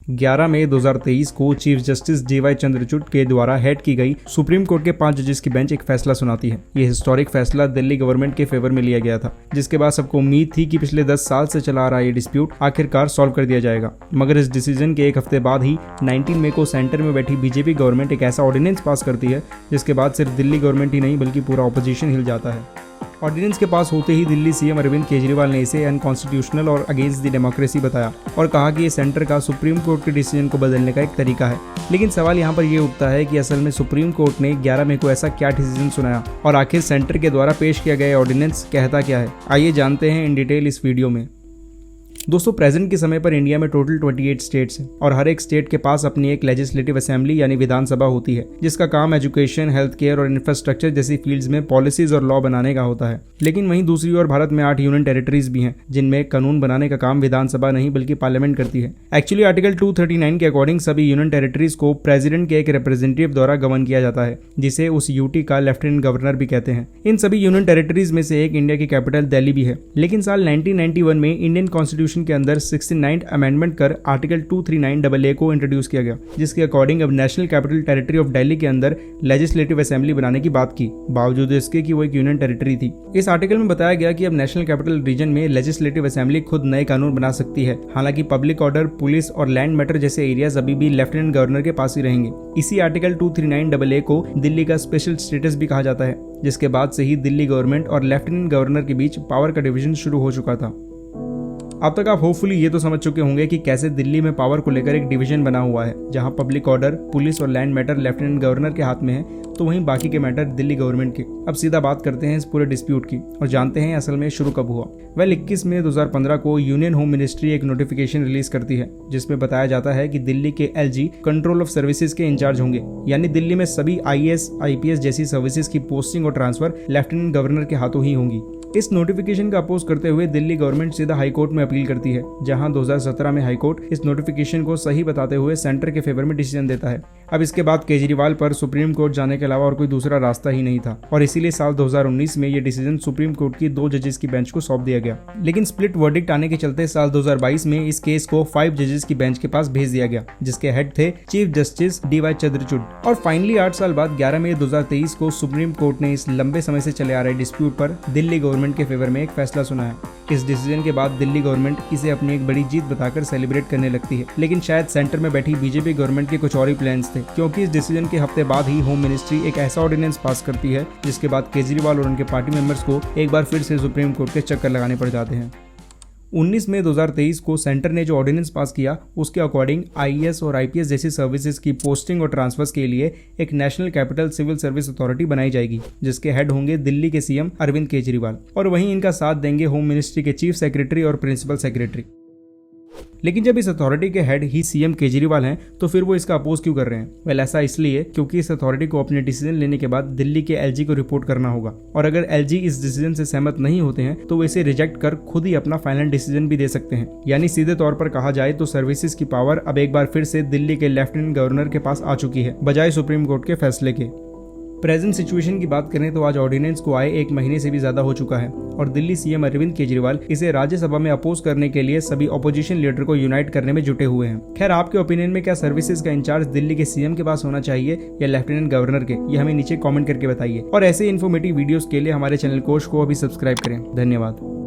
11 मई 2023 को chief justice DY Chandrachud के द्वारा हेड की गई सुप्रीम कोर्ट के 5 जजेस की बेंच एक फैसला सुनाती है। ये हिस्टोरिक फैसला दिल्ली गवर्नमेंट के फेवर में लिया गया था, जिसके बाद सबको उम्मीद थी कि पिछले 10 साल से चला आ रहा ये डिस्प्यूट आखिरकार सॉल्व कर दिया जाएगा। मगर इस डिसीजन के एक हफ्ते बाद ही 19 मई को सेंटर में बैठी बीजेपी गवर्नमेंट एक ऐसा ऑर्डिनेंस पास करती है जिसके बाद सिर्फ दिल्ली गवर्नमेंट ही नहीं बल्कि पूरा ऑपोजिशन हिल जाता है। ऑर्डिनेंस के पास होते ही दिल्ली सीएम अरविंद केजरीवाल ने इसे अनकॉन्स्टिट्यूशनल और अगेंस्ट द डेमोक्रेसी बताया और कहा कि ये सेंटर का सुप्रीम कोर्ट के डिसीजन को बदलने का एक तरीका है। लेकिन सवाल यहाँ पर ये उठता है कि असल में सुप्रीम कोर्ट ने 11 मई को ऐसा क्या डिसीजन सुनाया और आखिर सेंटर के द्वारा पेश किया गया ऑर्डिनेंस कहता क्या है। आइए जानते हैं इन डिटेल इस वीडियो में। दोस्तों, प्रेजेंट के समय पर इंडिया में टोटल 28 स्टेट्स हैं और हर एक स्टेट के पास अपनी एक लेजिस्लेटिव असेंबली यानी विधानसभा होती है, जिसका काम एजुकेशन, हेल्थ केयर और इंफ्रास्ट्रक्चर जैसी फील्ड्स में पॉलिसीज और लॉ बनाने का होता है। लेकिन वहीं दूसरी ओर भारत में 8 यूनियन टेरिटरीज भी हैं, जिनमें कानून बनाने का काम विधानसभा नहीं बल्कि पार्लियामेंट करती है। एक्चुअली आर्टिकल 239 के अकॉर्डिंग सभी यूनियन टेरिटरीज को प्रेसिडेंट के एक रिप्रेजेंटेटिव द्वारा गवर्न किया जाता है, जिसे उस यूटी का लेफ्टिनेंट गवर्नर भी कहते हैं। इन सभी यूनियन टेरिटरीज में से एक इंडिया की कैपिटल दिल्ली भी है। लेकिन साल 1991 में इंडियन कॉन्स्टिट्यूशन के अंदर 69 अमेंडमेंट कर आर्टिकल 239AA को इंट्रोड्यूस किया गया, जिसके अकॉर्डिंग अब national capital territory of Delhi के अंदर लेजिस्लेटिव असेंबली बनाने की बात की, बावजूद इसके कि वो एक यूनियन टेरिटरी थी। इस आर्टिकल में बताया गया कि अब नेशनल कैपिटल रीजन में लेजिस्लेटिव असेंबली खुद नए कानून बना सकती है। हालांकि पब्लिक ऑर्डर, पुलिस और लैंड मैटर जैसे एरियाज अभी भी लेफ्टिनेंट गवर्नर के पास ही रहेंगे। इसी आर्टिकल 239AA को दिल्ली का स्पेशल स्टेटस भी कहा जाता है, जिसके बाद से ही दिल्ली गवर्नमेंट और लेफ्टिनेंट गवर्नर के बीच पावर का डिवीजन शुरू हो चुका था। अब तक आप होपफुली ये तो समझ चुके होंगे कि कैसे दिल्ली में पावर को लेकर एक डिवीजन बना हुआ है, जहां पब्लिक ऑर्डर, पुलिस और लैंड मैटर लेफ्टिनेंट गवर्नर के हाथ में है, तो वहीं बाकी के मैटर दिल्ली गवर्नमेंट के। अब सीधा बात करते हैं इस पूरे डिस्प्यूट की और जानते हैं असल में शुरू कब हुआ। 21 मई 2015 को यूनियन होम मिनिस्ट्री एक नोटिफिकेशन रिलीज करती है, जिसमें बताया जाता है कि दिल्ली के LG कंट्रोल ऑफ सर्विसेज के इंचार्ज होंगे, यानी दिल्ली में सभी IAS, IPS जैसी सर्विसेज की पोस्टिंग और ट्रांसफर लेफ्टिनेंट गवर्नर के हाथों ही होंगी। इस नोटिफिकेशन का अपोज करते हुए दिल्ली गवर्नमेंट सीधा हाई कोर्ट में अपील करती है, जहां 2017 में हाई कोर्ट इस नोटिफिकेशन को सही बताते हुए सेंटर के फेवर में डिसीजन देता है। अब इसके बाद केजरीवाल पर सुप्रीम कोर्ट जाने के अलावा और कोई दूसरा रास्ता ही नहीं था और इसीलिए साल 2019 में ये डिसीजन सुप्रीम कोर्ट की 2 जजेस की बेंच को सौंप दिया गया। लेकिन स्प्लिट वर्डिक्ट आने के चलते साल 2022 में इस केस को 5 जजेस की बेंच के पास भेज दिया गया, जिसके हेड थे चीफ जस्टिस DY चंद्रचूड़। और फाइनली 8 साल बाद 11 मई 2023 को सुप्रीम कोर्ट ने इस लंबे समय से चले आ रहे डिस्प्यूट पर दिल्ली गवर्नमेंट के फेवर में एक फैसला सुनाया। इस डिसीजन के बाद दिल्ली गवर्नमेंट इसे अपनी एक बड़ी जीत बताकर सेलिब्रेट करने लगती है। लेकिन शायद सेंटर में बैठी बीजेपी गवर्नमेंट के कुछ और ही प्लान्स थे, क्योंकि इस डिसीजन के हफ्ते बाद ही होम मिनिस्ट्री एक ऐसा ऑर्डिनेंस पास करती है जिसके बाद केजरीवाल और उनके पार्टी मेंबर्स को एक बार फिर से सुप्रीम कोर्ट के चक्कर लगाने पड़ जाते हैं। 19 मई 2023 को सेंटर ने जो ऑर्डिनेंस पास किया, उसके अकॉर्डिंग IAS और IPS जैसी सर्विसेज की पोस्टिंग और ट्रांसफर्स के लिए एक national capital civil service authority बनाई जाएगी, जिसके हेड होंगे दिल्ली के CM अरविंद केजरीवाल और वहीं इनका साथ देंगे होम मिनिस्ट्री के चीफ सेक्रेटरी और प्रिंसिपल सेक्रेटरी। लेकिन जब इस अथॉरिटी के हेड ही CM केजरीवाल हैं, तो फिर वो इसका अपोज क्यों कर रहे हैं? वेल, ऐसा इसलिए क्योंकि इस अथॉरिटी को अपने डिसीजन लेने के बाद दिल्ली के LG को रिपोर्ट करना होगा और अगर LG इस डिसीजन से सहमत नहीं होते हैं तो वो इसे रिजेक्ट कर खुद ही अपना फाइनल डिसीजन भी दे सकते हैं। यानी सीधे तौर पर कहा जाए तो सर्विसेज की पावर अब एक बार फिर से दिल्ली के लेफ्टिनेंट गवर्नर के पास आ चुकी है, बजाय सुप्रीम कोर्ट के फैसले के। प्रेजेंट सिचुएशन की बात करें तो आज ऑर्डिनेंस को आए 1 महीने से भी ज्यादा हो चुका है और दिल्ली CM अरविंद केजरीवाल इसे राज्यसभा में अपोज करने के लिए सभी ऑपोजिशन लीडर को यूनाइट करने में जुटे हुए हैं। खैर, आपके ओपिनियन में क्या सर्विसेज का इंचार्ज दिल्ली के CM के पास होना चाहिए या लेफ्टिनेंट गवर्नर के? ये हमें नीचे कमेंट करके बताइए और ऐसे इन्फॉर्मेटिव वीडियोस के लिए हमारे चैनल कोश को अभी सब्सक्राइब करें। धन्यवाद।